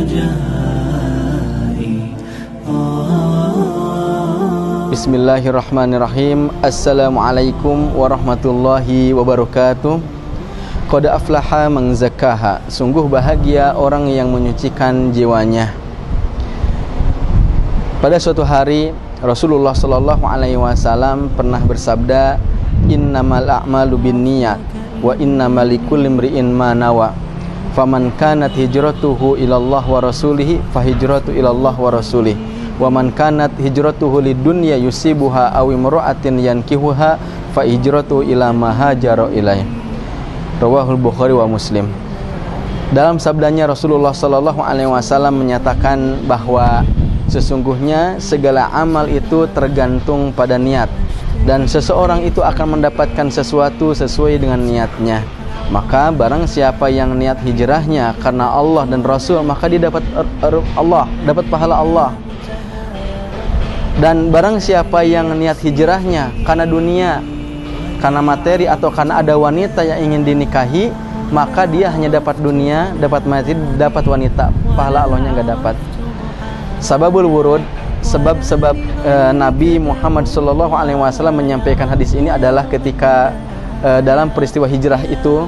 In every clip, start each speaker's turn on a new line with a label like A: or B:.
A: رجائي
B: Bismillahirrahmanirrahim. Assalamualaikum warahmatullahi wabarakatuh. Qad aflaha man zakkaha. Sungguh bahagia orang yang menyucikan jiwanya. Pada suatu hari Rasulullah sallallahu alaihi wasallam pernah bersabda, "Innamal a'malu binniyat wa innamal likulli imri'in ma nawa. Faman kanat hijratuhu ilallah wa rasulih fahijratu ilallah wa rasulih. Wa man kanat hijratuhu lidunya yusibuha aw imra'atin yankihuha fa hijratuhu ila ma hajara ilaih." Rawahul Bukhari wa Muslim. Dalam sabdanya Rasulullah sallallahu alaihi wasallam menyatakan bahwa sesungguhnya segala amal itu tergantung pada niat, dan seseorang itu akan mendapatkan sesuatu sesuai dengan niatnya. Maka barang siapa yang niat hijrahnya karena Allah dan Rasul, maka dia dapat Allah, dapat pahala Allah. Dan barang siapa yang niat hijrahnya karena dunia, karena materi, atau karena ada wanita yang ingin dinikahi, maka dia hanya dapat dunia, dapat materi, dapat wanita, pahala Allahnya enggak dapat. Sababul wurud, sebab-sebab Nabi Muhammad sallallahu alaihi wasallam menyampaikan hadis ini adalah ketika dalam peristiwa hijrah itu,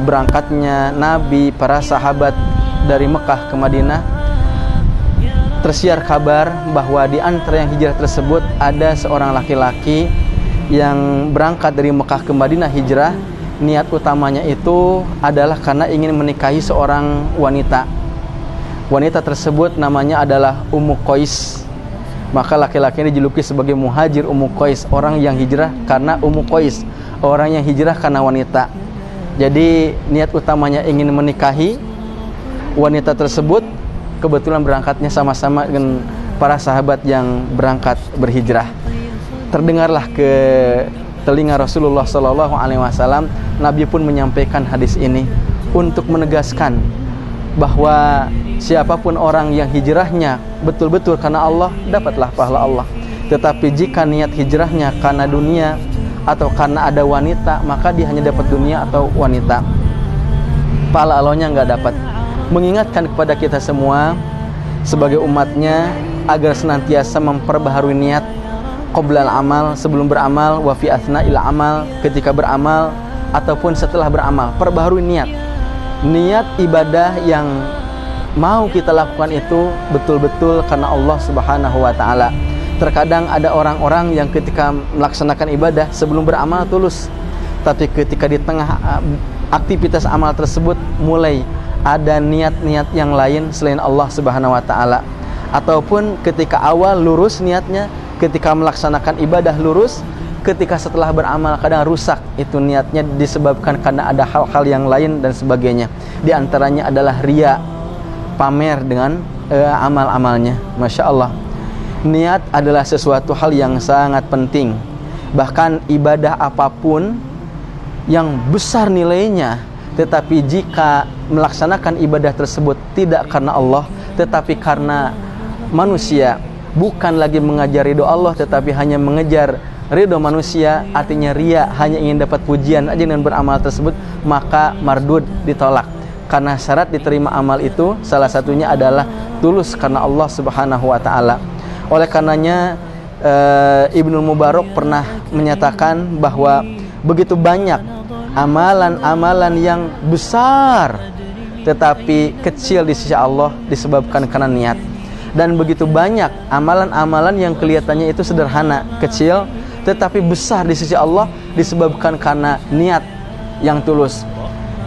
B: berangkatnya Nabi, para sahabat dari Mekah ke Madinah, tersiar kabar bahwa di antara yang hijrah tersebut ada seorang laki-laki yang berangkat dari Mekah ke Madinah hijrah. Niat utamanya itu adalah karena ingin menikahi seorang wanita. Wanita tersebut namanya adalah Ummu Qais. Maka laki-laki ini dijuluki sebagai muhajir Ummu Qais, orang yang hijrah karena Ummu Qais, orang yang hijrah karena wanita. Jadi niat utamanya ingin menikahi wanita tersebut. Kebetulan berangkatnya sama-sama dengan para sahabat yang berangkat berhijrah. Terdengarlah ke telinga Rasulullah sallallahu alaihi wasallam, Nabi pun menyampaikan hadis ini untuk menegaskan bahwa siapapun orang yang hijrahnya betul-betul karena Allah, dapatlah pahala Allah. Tetapi jika niat hijrahnya karena dunia atau karena ada wanita, maka dia hanya dapat dunia atau wanita, pahala Allahnya enggak dapat. Mengingatkan kepada kita semua sebagai umatnya agar senantiasa memperbaharui niat qoblal amal, sebelum beramal, wa fi athna'il amal, ketika beramal ataupun setelah beramal. Perbaharui niat ibadah yang mau kita lakukan itu betul-betul karena Allah Subhanahu wa taala. Terkadang ada orang-orang yang ketika melaksanakan ibadah sebelum beramal tulus, tapi ketika di tengah aktivitas amal tersebut mulai ada niat-niat yang lain selain Allah Subhanahu wa taala, ataupun ketika awal lurus niatnya, ketika melaksanakan ibadah lurus, ketika setelah beramal kadang rusak itu niatnya disebabkan karena ada hal-hal yang lain dan sebagainya. Di antaranya adalah riya, pamer dengan amal-amalnya. Masya Allah, niat adalah sesuatu hal yang sangat penting. Bahkan ibadah apapun yang besar nilainya, tetapi jika melaksanakan ibadah tersebut tidak karena Allah, tetapi karena manusia, bukan lagi mengejar ridho Allah, tetapi hanya mengejar ridho manusia, artinya riya, hanya ingin dapat pujian aja dengan beramal tersebut, maka mardud, ditolak. Karena syarat diterima amal itu salah satunya adalah tulus karena Allah Subhanahu wa taala. Oleh karenanya Ibnu Mubarak pernah menyatakan bahwa begitu banyak amalan-amalan yang besar tetapi kecil di sisi Allah disebabkan karena niat, dan begitu banyak amalan-amalan yang kelihatannya itu sederhana, kecil, tetapi besar di sisi Allah disebabkan karena niat yang tulus.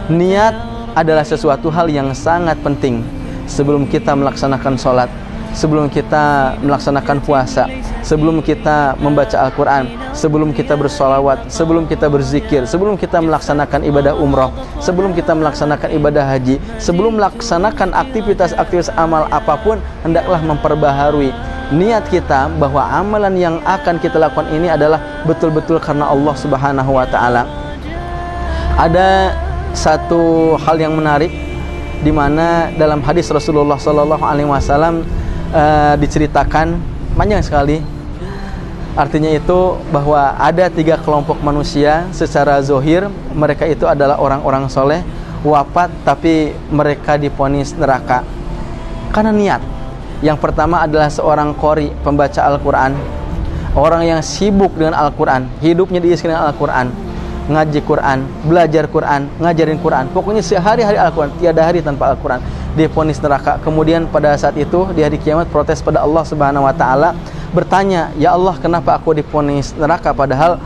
B: Niat adalah sesuatu hal yang sangat penting. Sebelum kita melaksanakan sholat, sebelum kita melaksanakan puasa, sebelum kita membaca Al-Quran, sebelum kita bersolawat, sebelum kita berzikir, sebelum kita melaksanakan ibadah umrah, sebelum kita melaksanakan ibadah haji, sebelum melaksanakan aktivitas-aktivitas amal apapun, hendaklah memperbaharui niat kita bahwa amalan yang akan kita lakukan ini adalah betul-betul karena Allah Subhanahu wa taala. Ada satu hal yang menarik di mana dalam hadis Rasulullah sallallahu alaihi wasallam diceritakan panjang sekali. Artinya itu bahwa ada 3 kelompok manusia secara zohir, mereka itu adalah orang-orang soleh, wafat tapi mereka divonis neraka. Karena niat. Yang pertama adalah seorang qori, pembaca Al-Quran, orang yang sibuk dengan Al-Quran, hidupnya diisi dengan Al-Quran, ngaji Quran, belajar Quran, ngajarin Quran, pokoknya sehari-hari Al-Quran, tiada hari tanpa Al-Quran, divonis neraka. Kemudian pada saat itu di hari kiamat protes pada Allah Subhanahu wa taala, bertanya, "Ya Allah, kenapa aku divonis neraka padahal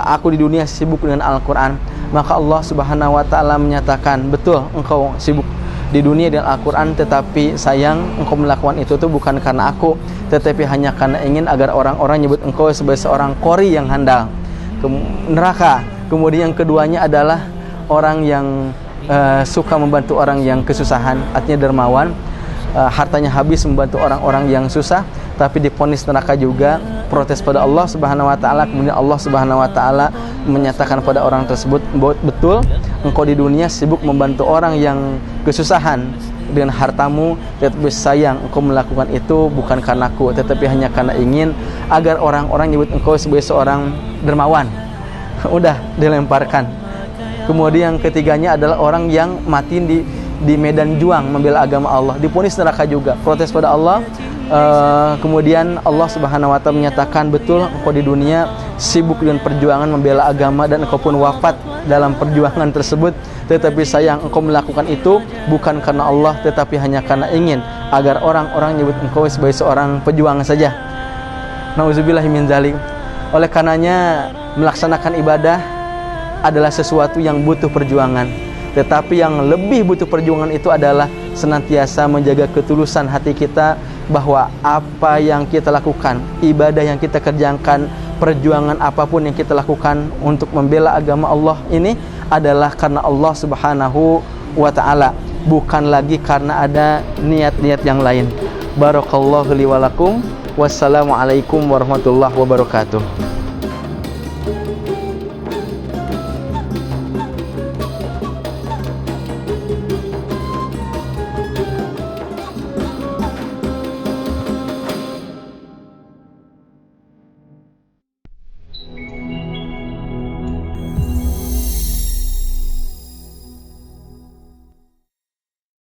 B: aku di dunia sibuk dengan Al-Quran?" Maka Allah Subhanahu wa taala menyatakan, "Betul, engkau sibuk di dunia dengan Al-Quran, tetapi sayang engkau melakukan itu tuh bukan karena aku, tetapi hanya karena ingin agar orang-orang nyebut engkau sebagai seorang qori yang handal." Neraka. Kemudian yang keduanya adalah orang yang suka membantu orang yang kesusahan, artinya dermawan, hartanya habis membantu orang-orang yang susah, tapi divonis neraka juga, protes pada Allah Subhanahu wa taala. Kemudian Allah Subhanahu wa taala menyatakan pada orang tersebut, "Betul, engkau di dunia sibuk membantu orang yang kesusahan dengan hartamu, tetapi sayang engkau melakukan itu bukan karena aku, tetapi hanya karena ingin agar orang-orang nyebut engkau sebagai seorang dermawan." Udah dilemparkan. Kemudian yang ketiganya adalah orang yang mati di medan juang membela agama Allah, divonis neraka juga, protes pada Allah. Kemudian Allah Subhanahu wa taala menyatakan, "Betul, engkau di dunia sibuk dengan perjuangan membela agama dan engkau pun wafat dalam perjuangan tersebut, tetapi sayang engkau melakukan itu bukan karena Allah, tetapi hanya karena ingin agar orang-orang menyebut engkau sebagai seorang pejuang saja." Nauzubillahi min dzalik. Oleh karenanya melaksanakan ibadah adalah sesuatu yang butuh perjuangan, tetapi yang lebih butuh perjuangan itu adalah senantiasa menjaga ketulusan hati kita, bahwa apa yang kita lakukan, ibadah yang kita kerjakan, perjuangan apapun yang kita lakukan untuk membela agama Allah ini adalah karena Allah Subhanahu wa ta'ala, bukan lagi karena ada niat-niat yang lain. Barakallahu li wa lakum. Wassalamualaikum warahmatullahi wabarakatuh.